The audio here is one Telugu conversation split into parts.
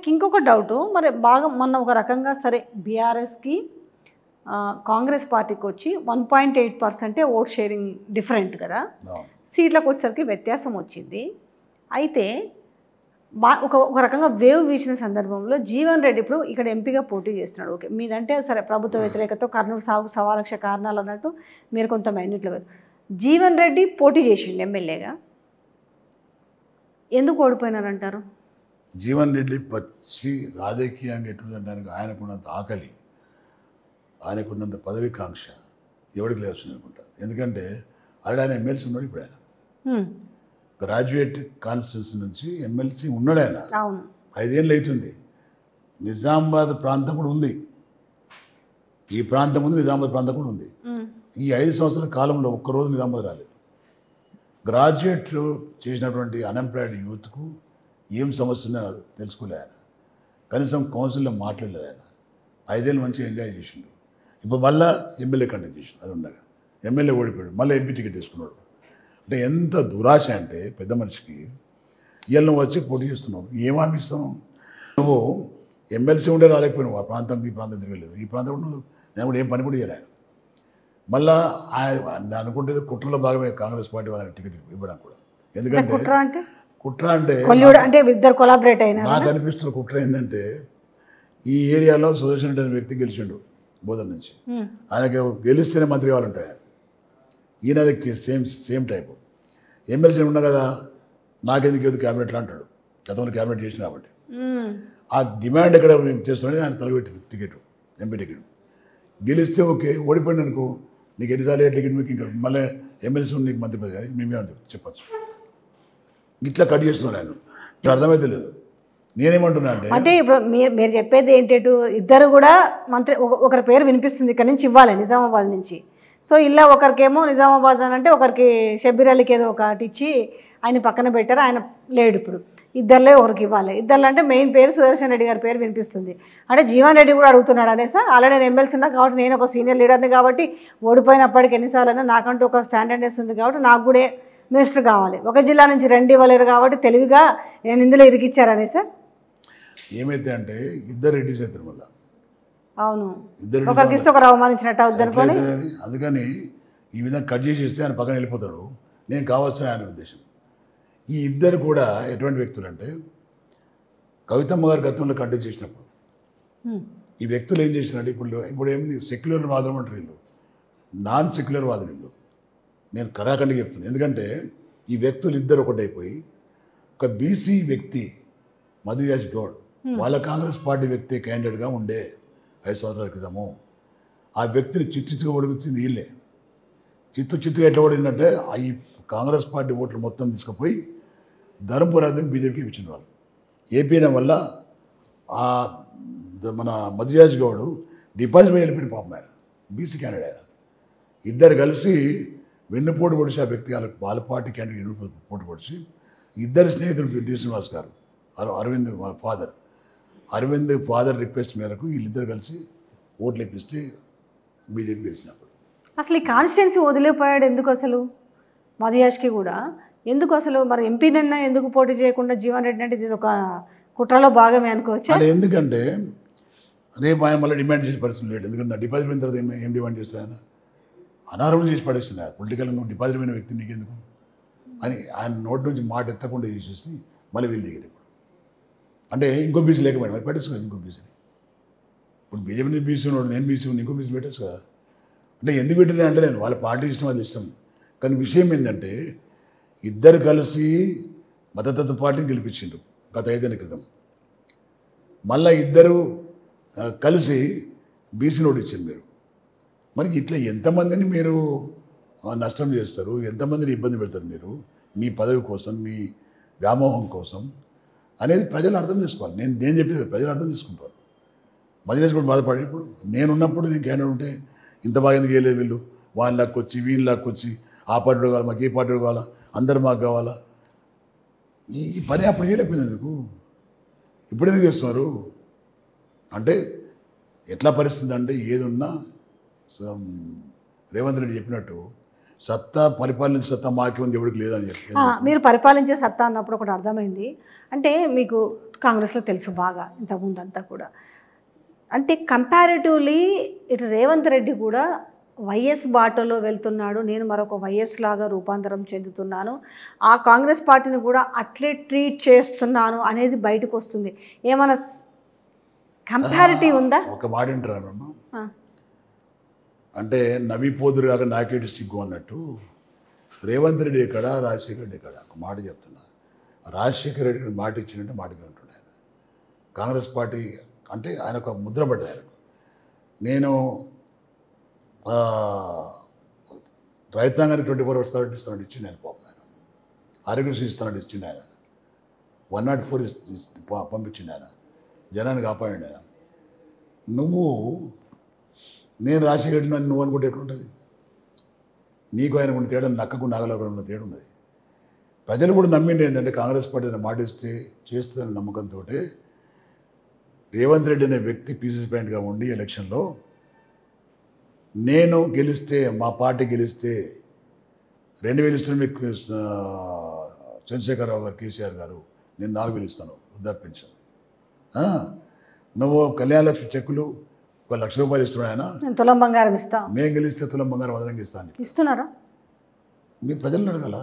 నాకు ఇంకొక డౌటు మరి బాగా మొన్న ఒక రకంగా సరే బీఆర్ఎస్కి కాంగ్రెస్ పార్టీకి వచ్చి 1.8% ఓట్ షేరింగ్ డిఫరెంట్ కదా, సీట్లకు వచ్చేసరికి వ్యత్యాసం వచ్చింది. అయితే ఒక రకంగా వేవ్ వీచిన సందర్భంలో జీవన్ రెడ్డి ఇప్పుడు ఇక్కడ ఎంపీగా పోటీ చేస్తున్నాడు. ఓకే, మీదంటే సరే ప్రభుత్వ వ్యతిరేకత కర్నూలు సాగు 1.25 కారణాలు అన్నట్టు మీరు కొంత మైన్యూట్లో జీవన్ రెడ్డి పోటీ చేసిండు ఎమ్మెల్యేగా, ఎందుకు ఓడిపోయినారంటారు? జీవన్ రెడ్డి పచ్చి రాజకీయంగా ఎట్లుండడానికి ఆయనకున్నంత ఆకలి, ఆయనకున్నంత పదవికాంక్ష ఎవరికి లేదు అనుకుంటా. ఎందుకంటే ఆల్రెడీ ఆయన ఎమ్మెల్సీ ఉన్నాడు. ఇప్పుడు ఆయన గ్రాడ్యుయేట్ కాన్స్టిట్యూన్సీ నుంచి ఎమ్మెల్సీ ఉన్నాడు. ఆయన 5 ఏళ్ళు అవుతుంది. నిజామాబాద్ ప్రాంతం కూడా ఉంది, ఈ ప్రాంతం ఉంది, నిజామాబాద్ ప్రాంతం కూడా ఉంది. ఈ 5 సంవత్సరాల కాలంలో ఒక్కరోజు నిజామాబాద్ రాలేదు. గ్రాడ్యుయేట్లు చేసినటువంటి అన్ఎంప్లాయిడ్ యూత్కు ఏం సమస్య ఉందో తెలుసుకోలేదు ఆయన. కనీసం కౌన్సిల్లో మాట్లాడలేదు ఆయన. 5 ఏళ్ళు మంచిగా ఎంజాయ్ చేసిండు. ఇప్పుడు మళ్ళీ ఎమ్మెల్యే కంటెక్ట్ చేసిండు. అది ఉండగా ఎమ్మెల్యే ఓడిపోయాడు, మళ్ళీ ఎంపీ టికెట్ తీసుకున్నాడు. అంటే ఎంత దురాశ అంటే పెద్ద మనిషికి. ఇవాళ నువ్వు వచ్చి పోటీ చేస్తున్నావు, ఏం హామీ ఇస్తావు నువ్వు? ఎమ్మెల్సీ ఉండే రాలేకపోయినావు. ఆ ప్రాంతం ఈ ప్రాంతం తిరగలేదు, ఈ ప్రాంతం కూడా నేను కూడా ఏం పని కూడా చేయను. ఆయన మళ్ళా ఆయన అనుకుంటే కుట్రలో భాగమే కాంగ్రెస్ పార్టీ వాళ్ళని టికెట్ ఇవ్వడం కూడా. ఎందుకంటే కుట్ర అంటే ఇద్దరు కొలాబరేట్ అయినా నాకు అనిపిస్తున్న కుట్ర ఏంటంటే, ఈ ఏరియాలో సుదర్శన్ రెడ్డి అనే వ్యక్తి గెలిచిండు బోధన నుంచి. ఆయనకి గెలిస్తేనే మంత్రి కావాలంటాడు ఆయన. ఈయనది సేమ్ టైపు. ఎమ్మెల్సీ ఉన్నా కదా, నాకెందుకు ఏదో క్యాబినెట్లో అంటాడు. గతంలో క్యాబినెట్ చేసిన కాబట్టి ఆ డిమాండ్ ఎక్కడ చేస్తున్నాడు. ఆయన తలపెట్టింది టికెట్, ఎంపీ టికెట్. గెలిస్తే ఓకే, ఓడిపోయింది అనుకో, నీకు ఎన్నిసార్లు టికెట్ మీకు ఇంకా మళ్ళీ ఎమ్మెల్సీ నీకు మంత్రి పదవి మేమే చెప్పచ్చు. ఇట్లా కట్ చేస్తున్నాను ఆయన. ఇట్లా అర్థమైతే లేదు. నేనేమంటున్నా అంటే ఇప్పుడు మీరు చెప్పేది ఏంటంటే, ఇద్దరు కూడా మంత్రి ఒకరి పేరు వినిపిస్తుంది ఇక్కడ నుంచి ఇవ్వాలి నిజామాబాద్ నుంచి. సో ఇలా ఒకరికేమో నిజామాబాద్ అని అంటే ఒకరికి షబ్బీర్ అలీకి ఏదో ఒకటి ఇచ్చి ఆయన పక్కన పెట్టారు. ఆయన లేడు ఇప్పుడు. ఇద్దరులే ఒకరికి ఇవ్వాలి. ఇద్దరు అంటే మెయిన్ పేరు సుదర్శన్ రెడ్డి గారి పేరు వినిపిస్తుంది. అంటే జీవన్ రెడ్డి కూడా అడుగుతున్నాడు అనేసి, ఆల్రెడీ నేను ఎమ్మెల్సీ ఉన్నా కాబట్టి నేను ఒక సీనియర్ లీడర్ని కాబట్టి ఓడిపోయినప్పటికీ ఎన్నిసార్లు నాకంటూ ఒక స్టాండర్డ్నెస్ ఉంది కాబట్టి నాకు కూడా మినిస్టర్ కావాలి. ఒక జిల్లా నుంచి 2 ఇవ్వలేరు కాబట్టి తెలివిగా నేను ఇందులో ఇరికిచ్చారనే సార్. ఏమైతే అంటే ఇద్దరు రెడ్డి చేస్తారు మళ్ళీ. అవును, ఒకరికి ఇస్తే ఒకరు అవమానించినట్టు అవుద్ది అనుకోని. అందుకని ఈ విధంగా కట్ చేసేస్తే ఆయన పక్కన వెళ్ళిపోతాడు. నేను కావాల్సిన ఆయన ఉద్దేశం. ఈ ఇద్దరు కూడా ఎటువంటి వ్యక్తులు అంటే, కవితమ్మ గారు గతంలో కంటెక్ట్ చేసినప్పుడు ఈ వ్యక్తులు ఏం చేసినట్టు ఇప్పుడు ఏమి సెక్యులర్ వాదం అంటారు వీళ్ళు, నాన్ సెక్యులర్ వాదం వీళ్ళు. నేను కరాఖండిగా చెప్తున్నాను. ఎందుకంటే ఈ వ్యక్తులు ఇద్దరు ఒకటైపోయి, ఒక బీసీ వ్యక్తి మధుయాజ్ గౌడ్ వాళ్ళ కాంగ్రెస్ పార్టీ వ్యక్తి క్యాండిడేట్గా ఉండే 5 సంవత్సరాల క్రితము. ఆ వ్యక్తిని చిత్తుగా ఓడిచింది వీళ్ళే. చిత్తుగా ఎట్లా ఓడిందంటే, ఈ కాంగ్రెస్ పార్టీ ఓట్లు మొత్తం తీసుకుపోయి ధర్మపుర బీజేపీకి ఇచ్చిన వాళ్ళు. ఏపీన వల్ల మన మధుయాజ్ గౌడ్ డిపాజిట్ వెళ్ళిపోయిన పాపం ఆయన, బీసీ క్యాండిడేట్ ఆయన. ఇద్దరు కలిసి వెన్నుపోటు పొడిచి ఆ వ్యక్తి వాళ్ళ పార్టీ క్యాండిడేట్ పోటీ పొడిచి, ఇద్దరు స్నేహితులు డి శ్రీనివాస్ గారు, అరవింద్ వాళ్ళ అరవింద్ ఫాదర్ రిక్వెస్ట్ మేరకు వీళ్ళిద్దరు కలిసి ఓట్లు ఇప్పిస్తే బీజేపీ గెలిచినప్పుడు. అసలు ఈ కాన్స్టిట్యున్సీ వదిలిపోయాడు ఎందుకు అసలు? మధుయాజ్కి కూడా ఎందుకు అసలు? మరి ఎంపీనన్నా ఎందుకు పోటీ చేయకుండా జీవన్ రెడ్డి అంటే ఇది ఒక కుట్రలో భాగమే అనుకోవచ్చు. అంటే ఎందుకంటే రేపు ఆయన మళ్ళీ డిమాండ్ చేసే పరిస్థితి లేడు. ఎందుకంటే డిపాజిట్ అయిన తర్వాత ఏం డిమాండ్ చేస్తారు? ఆయన అనారోగ్యం చేసి పడేస్తున్నారు. పొలిటికల్ నువ్వు డిపాజిట్ అయిన వ్యక్తి నీకెందుకు అని ఆయన నోటి నుంచి మాట ఎత్తకుండా చేసేసి మళ్ళీ వీళ్ళు దిగారు. ఇప్పుడు అంటే ఇంకో బీసీ లేకపోయినా మరి పెట్టేసు కదా ఇంకో బీసీని. ఇప్పుడు బీజేపీ బీసీ ఉన్నాడు, నేను బీసీ ఉన్నాను, ఇంకో బీసీ పెట్టేసు కదా. అంటే ఎందుకు పెట్టినా అంటే నేను వాళ్ళ పార్టీ ఇష్టం, అది ఇష్టం. కానీ విషయం ఏంటంటే ఇద్దరు కలిసి మతతత్వ పార్టీని గెలిపించిండు గత 5 ఏళ్ల క్రితం. మళ్ళీ ఇద్దరు కలిసి బీసీ నోటు ఇచ్చారు మీరు. మరి ఇట్లా ఎంతమందిని మీరు నష్టం చేస్తారు, ఎంతమందిని ఇబ్బంది పెడతారు మీరు మీ పదవి కోసం, మీ వ్యామోహం కోసం అనేది ప్రజలు అర్థం చేసుకోవాలి. నేను చెప్పేది ప్రజలు అర్థం చేసుకుంటారు. మధ్యదేశం కూడా బాధపడి, ఇప్పుడు నేనున్నప్పుడు నేను క్యాండిడేట్ ఉంటే ఇంత బాగా ఎందుకు వేయలేదు వీళ్ళు, వాళ్ళ లాక్కొచ్చి వీళ్ళు లాక్కొచ్చి ఆ పార్టీ కావాలా, మాకు ఏ పార్టీ కావాలా, అందరు మాకు కావాలా, ఈ పని అప్పుడు చేయలేకపోయింది ఎందుకు, ఇప్పుడు ఎందుకు చేస్తున్నారు అంటే ఎట్లా పరిస్థితి అంటే, ఏది ఉన్నా రేవంత్ రెడ్డి చెప్పినట్టు సత్తా పరిపాలించే సత్తా మాకే ఉంది, ఎవరికి లేదని చెప్పి. మీరు పరిపాలించే సత్తా అన్నప్పుడు ఒకటి అర్థమైంది. అంటే మీకు కాంగ్రెస్లో తెలుసు బాగా ఇంతకుముందు అంతా కూడా. అంటే కంపారిటివ్లీ ఇటు రేవంత్ రెడ్డి కూడా వైఎస్ బాటలో వెళ్తున్నాడు, నేను మరొక వైఎస్ లాగా రూపాంతరం చెందుతున్నాను, ఆ కాంగ్రెస్ పార్టీని కూడా అట్లే ట్రీట్ చేస్తున్నాను అనేది బయటకు వస్తుంది. ఏమైనా కంపారిటివ్ ఉందా? ఒక మాట వింటారమ్మా, అంటే నవ్విపోదురు కాక నాకేటి సిగ్గు అన్నట్టు రేవంత్ రెడ్డి ఎక్కడ, రాజశేఖర రెడ్డి ఎక్కడ? ఒక మాట చెప్తున్నా, రాజశేఖర రెడ్డి మాట ఇచ్చినట్టే మాటకి ఉంటుండే ఆయన. కాంగ్రెస్ పార్టీ అంటే ఆయన ఒక ముద్ర పడ్డది ఆయనకు. నేను రైతాంగానికి 24 hours కరెంట్ ఇస్తానంటే ఇచ్చిండు ఆయన, పాపం ఆయన. ఆరోగ్యశ్రీ ఇస్తానంటే ఇచ్చిండు ఆయన, 104 పంపించిండు ఆయన, జనాన్ని కాపాడండి ఆయన. నువ్వు నేను రాజశేఖర రెడ్డి నువ్వు అనుకుంటే ఎట్లుంటుంది? నీకు ఆయన ఉన్న తేడా నక్కకు నాగలకు ఉన్న తేడా ఉన్నది. ప్రజలు కూడా నమ్మిండి ఏంటంటే కాంగ్రెస్ పార్టీ మాట ఇస్తే చేస్తుందనే నమ్మకంతో రేవంత్ రెడ్డి అనే వ్యక్తి పీసీసీ ప్రెసిడెంట్గా ఉండి ఎలక్షన్లో నేను గెలిస్తే, మా పార్టీ గెలిస్తే 2000 ఇస్తాను మీకు చంద్రశేఖరరావు గారు, కేసీఆర్ గారు, నేను 4000 ఇస్తాను వృద్ధాప్య పెన్షన్. నువ్వు కళ్యాణ లక్ష్మి చెక్కులు 1,00,000 రూపాయలు ఇస్తున్నాడు ఆయన, తులం బంగారం ఇస్తా, మేము గెలిస్తే తులం బంగారం అదనంగా ఇస్తాను. ఇస్తున్నారా? మీ ప్రజలను అడగాల,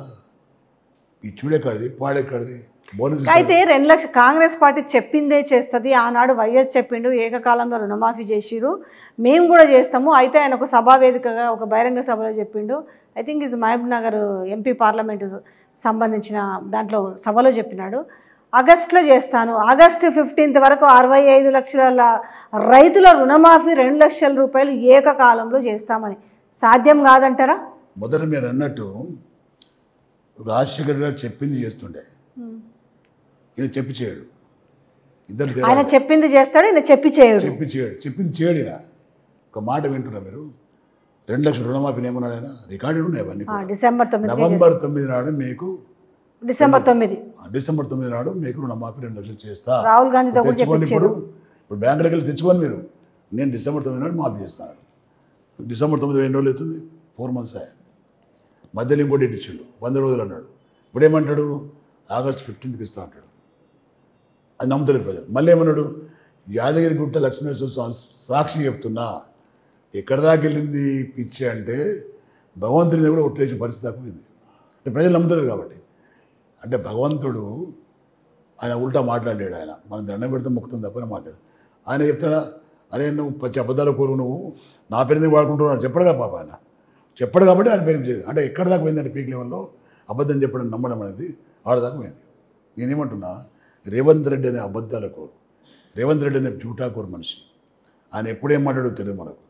ఈ చూడెక్కడిది పాడెక్కడిది బోనస్. అయితే 2 లక్షలు కాంగ్రెస్ పార్టీ చెప్పిందే చేస్తుంది. ఆనాడు వైఎస్ చెప్పిండు ఏకకాలంలో రుణమాఫీ చేసిరు, మేము కూడా చేస్తాము. అయితే ఆయన ఒక సభా వేదికగా ఒక బహిరంగ సభలో చెప్పిండు. I think is Mahabubnagar MP parliament సంబంధించిన దాంట్లో సభలో చెప్పినాడు, ఆగస్టులో చేస్తాను, ఆగస్టు 15th వరకు 65 లక్షల రైతుల రుణమాఫీ 2 లక్షల రూపాయలు ఏకకాలంలో చేస్తామని. సాధ్యం కాదంటారా? మొదట మీరు అన్నట్టు రాజశేఖర్ గారు చెప్పింది చేస్తుండే, ఈయన చెప్పి చేయడు. ఇద్దరు ఆయన చెప్పింది చేస్తాడు, ఈయన చెప్పి చేయడు. చెప్పింది చేయడు. ఈయన ఒక మాట వింటున్నా మీరు, 2 లక్షల రుణమాఫీని ఏమన్నాడు ఆయన? రికార్డు ఉన్నాయి అవన్నీ. నవంబర్ 9 నాడు మీకు, డిసెంబర్ 9 నాడు మీకు రుణమాఫీ 2 లక్షలు చేస్తా. రాహుల్ గాంధీ తెచ్చుకోండి, ఇప్పుడు బ్యాంకులకు వెళ్ళి తెచ్చుకోండి మీరు, నేను డిసెంబర్ 9 నాడు మాఫీ చేస్తాను. డిసెంబర్ 9 ఎన్ని రోజులు అవుతుంది? 4 months అయ్యా. మధ్యలో ఇంకోటి ఇచ్చిండు 100 రోజులు అన్నాడు. ఇప్పుడు ఏమంటాడు? ఆగస్టు 15th ఇస్తా అంటాడు. అది నమ్ముతలేదు ప్రజలు. మళ్ళీ ఏమన్నాడు? యాదగిరిగుట్ట లక్ష్మీనరసింహ స్వామి సాక్షి చెప్తున్నా. ఎక్కడి దాకా వెళ్ళింది పిచ్చి అంటే భగవంతుని కూడా ఒట్టేసే పరిస్థితి దాకా పోయింది. అంటే ప్రజలు నమ్ముతారు కాబట్టి. అంటే భగవంతుడు ఆయన ఉల్టా మాట్లాడాడు. ఆయన మనం దండం పెడితే ముక్తం తప్పని మాట్లాడు. ఆయన చెప్తాడా? అరే నువ్వు పచ్చి అబద్ధాల కోరు, నువ్వు నా పేరు ఎందుకు వాడుకుంటున్నావు చెప్పడుగా పాప. ఆయన చెప్పడు కాబట్టి ఆయన పేరు చేయదు. అంటే ఎక్కడి దాకా పోయిందంటే పీక్ లెవెల్లో అబద్ధం చెప్పడం నమ్మడం అనేది ఆడదాకా పోయింది. నేనేమంటున్నా, రేవంత్ రెడ్డి అనే అబద్ధాల కోరు, రేవంత్ రెడ్డి అనే జూటా కోరు మనిషి. ఆయన ఎప్పుడేం మాట్లాడో తెలియదు మనకు.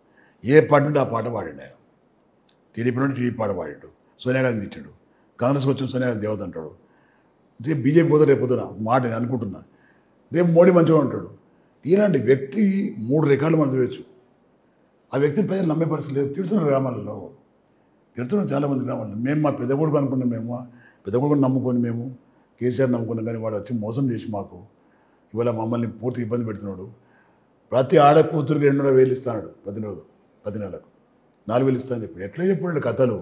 ఏ పాట ఉంటే ఆ పాట పాడాడు ఆయన. టీడీపీ నుండి టీడీపీ పాట పాడాడు, సోనియా గాంధీ తిట్టాడు, కాంగ్రెస్కి వచ్చిన సోనియా గాంధీ దేవత అంటాడు. రేపు బీజేపీ పోతే రేపు పొద్దున మాట నేను అనుకుంటున్నా, రేపు మోడీ మంచిగా ఉంటాడు. ఇలాంటి వ్యక్తి 3 రికార్డులు మనం చూడవచ్చు. ఆ వ్యక్తిని ప్రజలు నమ్మే పరిస్థితి లేదు. తిడుతున్నారు గ్రామాలలో, తిడుతున్నాం చాలామంది గ్రామాల్లో. మేము మా పెద్ద కొడుకు అనుకున్నాం, మేము పెద్ద కొడుకుని నమ్ముకొని మేము కేసీఆర్ నమ్ముకున్నాం, కానీ వాడు వచ్చి మోసం చేసి మాకు ఇవాళ మమ్మల్ని పూర్తి ఇబ్బంది పెడుతున్నాడు. ప్రతి ఆడ కూతురికి 2,500 ఇస్తాడు ప్రతి నెలకు 4,000 ఇస్తాను చెప్పి. ఎట్లా చెప్పాడు కథలు?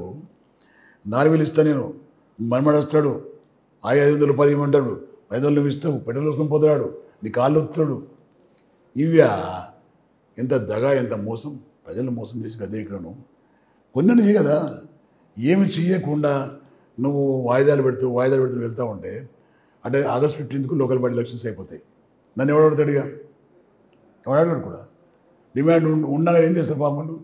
4,000 ఇస్తా నేను, మనమడు వస్తాడు 500 రూపాయలు ఇవ్వమంటాడు, 500 ఇస్తావు, పెట్రోల్ వస్తుని పోతున్నాడు, నీ కాళ్ళు వస్తాడు. ఇవ్యా ఎంత దగా, ఎంత మోసం, ప్రజలను మోసం చేసి గదేకలను కొన్ని చేయ కదా. ఏమి చేయకుండా నువ్వు వాయిదాలు పెడుతూ వెళ్తూ ఉంటే అంటే August 15th local body elections అయిపోతాయి. నన్ను ఎవడతాడుగా? ఎవడాడు కూడా. డిమాండ్ ఉండగా ఏం చేస్తారు పాపండు?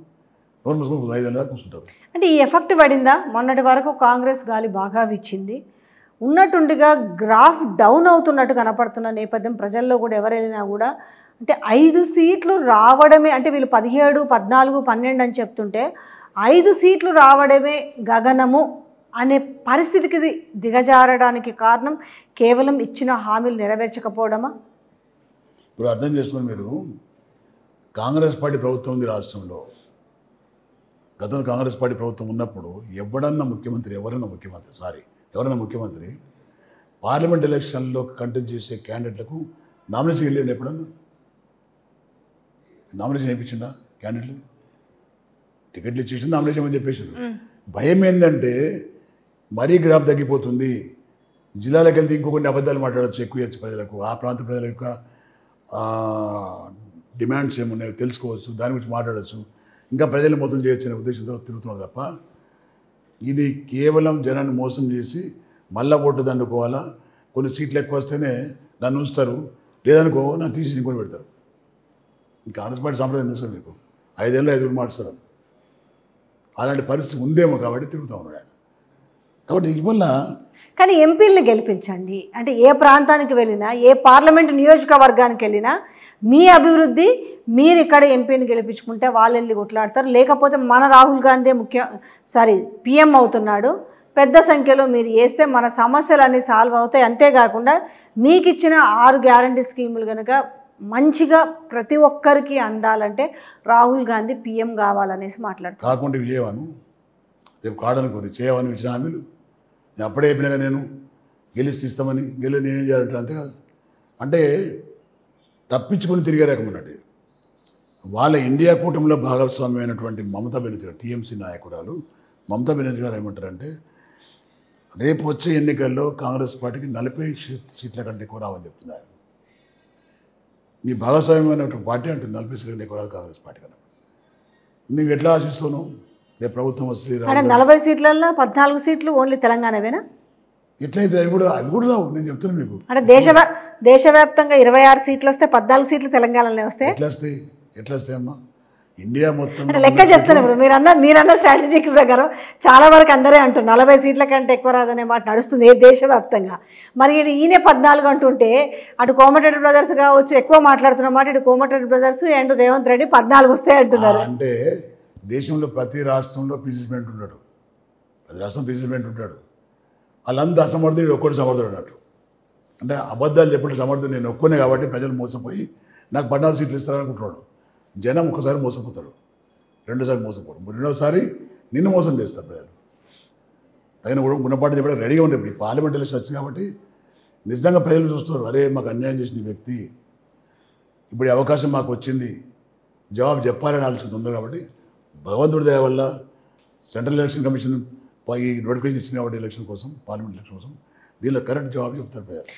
నోరు మూసుకొని 5 ఏళ్ళ దాకా కూర్చుంటారు. అంటే ఈ ఎఫెక్ట్ పడిందా? మొన్నటి వరకు కాంగ్రెస్ గాలి బాగా వీచింది, ఉన్నట్టుండిగా గ్రాఫ్ డౌన్ అవుతున్నట్టు కనపడుతున్న నేపథ్యం ప్రజల్లో కూడా ఎవరైనా కూడా అంటే 5 సీట్లు రావడమే, అంటే వీళ్ళు 17, 14, 12 అని చెప్తుంటే 5 సీట్లు రావడమే గగనము అనే పరిస్థితికి దిగజారడానికి కారణం కేవలం ఇచ్చిన హామీలు నెరవేర్చకపోవడమా? ఇప్పుడు అర్థం చేసుకుని మీరు, కాంగ్రెస్ పార్టీ ప్రభుత్వం ఉంది రాష్ట్రంలో. గతంలో కాంగ్రెస్ పార్టీ ప్రభుత్వం ఉన్నప్పుడు ఎవరన్నా ముఖ్యమంత్రి పార్లమెంట్ ఎలక్షన్లో కంటెస్ట్ చేసే క్యాండిడేట్లకు నామినేషన్ వెళ్ళండి. ఎప్పుడన్నా నామినేషన్ వేయించిండా? క్యాండిడేట్లు టికెట్లు ఇచ్చేసి నామినేషన్ అని చెప్పేసారు. భయం ఏంటంటే మరీ గ్రాఫ్ తగ్గిపోతుంది, జిల్లాలకు వెళ్తే ఇంకో కొన్ని అబద్ధాలు మాట్లాడచ్చు, ఎక్కువ ఇవ్వచ్చు ప్రజలకు, ఆ ప్రాంత ప్రజల యొక్క డిమాండ్స్ ఏమున్నాయో తెలుసుకోవచ్చు, దాని గురించి మాట్లాడచ్చు, ఇంకా ప్రజలు మోసం చేయొచ్చు అనే ఉద్దేశంతో తిరుగుతున్నాం తప్ప ఇది కేవలం జనాన్ని మోసం చేసి మళ్ళా ఓటు దండుకోవాలా, కొన్ని సీట్లు ఎక్కువ వస్తేనే నన్ను ఉంచుతారు, లేదనుకో నన్ను తీసి ఇంకొని పెడతారు. ఇంకా కాంగ్రెస్ పార్టీ సంప్రదాయం తెలుసు మీకు, 5 ఏళ్ళు 5 మార్చుతారు. అలాంటి పరిస్థితి ఉందేమో కాబట్టి తిరుగుతూ ఉన్నాడు ఆయన. కాబట్టి ఇవల్ల కానీ ఎంపీలను గెలిపించండి అంటే ఏ ప్రాంతానికి వెళ్ళినా, ఏ పార్లమెంటు నియోజకవర్గానికి వెళ్ళినా మీ అభివృద్ధి మీరు ఇక్కడ ఎంపీని గెలిపించుకుంటే వాళ్ళు వెళ్ళి కొట్లాడతారు. లేకపోతే మన రాహుల్ గాంధీ పిఎం అవుతున్నాడు, పెద్ద సంఖ్యలో మీరు వేస్తే మన సమస్యలన్నీ సాల్వ్ అవుతాయి. అంతేకాకుండా మీకు ఇచ్చిన 6 గ్యారంటీ స్కీములు కనుక మంచిగా ప్రతి ఒక్కరికి అందాలంటే రాహుల్ గాంధీ పిఎం కావాలనేసి మాట్లాడుతారు. కాకుండా చేయవాను రేపు కాడనుకోని చేయవని ఇచ్చిన హామీలు నేను అప్పుడే చెప్పినాక నేను గెలిస్తే ఇస్తామని నేనేం చేయాలంటే అంతే కదా. అంటే తప్పించుకొని తిరిగే రకమన్నట్టు. వాళ్ళ ఇండియా కూటమిలో భాగస్వామ్యమైనటువంటి మమతా బెనర్జీ గారు, టీఎంసీ నాయకురాలు మమతా బెనర్జీ గారు ఏమంటారంటే రేపు వచ్చే ఎన్నికల్లో కాంగ్రెస్ పార్టీకి 40 సీట్ల కంటే ఎక్కువ రావని చెప్తుంది ఆయన. మీ భాగస్వామ్యమైనటువంటి పార్టీ అంటే 40 సీట్ల కంటే ఎక్కువ రాదు కాంగ్రెస్ పార్టీ కన్నా. నువ్వు ఎట్లా ఆశిస్తున్నావు రేపు ప్రభుత్వం వస్తుంది? అంటే 40 సీట్లలో 14 సీట్లు ఓన్లీ తెలంగాణవేనా? ఎట్లయితే అవి కూడా రావు. నేను చెప్తున్నాను మీకు. అంటే దేశవ్యాప్తంగా 26 సీట్లు వస్తే 14 సీట్లు తెలంగాణలోనే వస్తాయి. ఎట్లా వస్తాయమ్మా? ఇండియా మొత్తం అంటే లెక్క చెప్తాను. ఇప్పుడు మీరన్న స్ట్రాటజిక్ ప్రకారం చాలా వరకు అందరే అంటారు 40 సీట్ల కంటే ఎక్కువ రాదనే మాట నడుస్తుంది దేశవ్యాప్తంగా. మరి ఈయనే 14 అంటుంటే అటు కోమటిరెడ్డి బ్రదర్స్ కావచ్చు ఎక్కువ మాట్లాడుతున్న మాట, ఇటు కోమటిరెడ్డి బ్రదర్స్ అండ్ రేవంత్ రెడ్డి 14 వస్తాయి అంటున్నారు. అంటే దేశంలో ప్రతి రాష్ట్రంలో ప్రెసిడెంట్ ఉంటాడు, ప్రతి రాష్ట్రం ప్రెసిడెంట్ ఉంటాడు. వాళ్ళంతా అసమర్థుడు, ఒక్కడు సమర్థుడు అన్నట్టు. అంటే అబద్ధాలు చెప్పిన సమర్థుడు నేను ఒక్కనే కాబట్టి ప్రజలు మోసపోయి నాకు 14 సీట్లు ఇస్తారనుకుంటున్నాడు. జనం ఒకసారి మోసపోతాడు, రెండోసారి మోసపోరు, రెండోసారి నిన్ను మోసం చేస్తారు ప్రజలు. తగిన గుణపాఠం చెప్పడం రెడీగా ఉండే పార్లమెంట్ ఎలక్షన్ వచ్చింది కాబట్టి నిజంగా ప్రజలు చూస్తున్నారు, అరే మాకు అన్యాయం చేసిన వ్యక్తి ఇప్పుడు అవకాశం మాకు వచ్చింది, జవాబు చెప్పాలని ఆలోచన ఉంది. కాబట్టి భగవంతుడి దయ వల్ల సెంట్రల్ ఎలక్షన్ కమిషన్ ఈ నోటిఫికేషన్ ఇచ్చింది కాబట్టి ఎలక్షన్ కోసం, పార్లమెంట్ ఎలక్షన్ కోసం దీనిలో కరెక్ట్ జవాబు చెప్తారు ప్రజలు.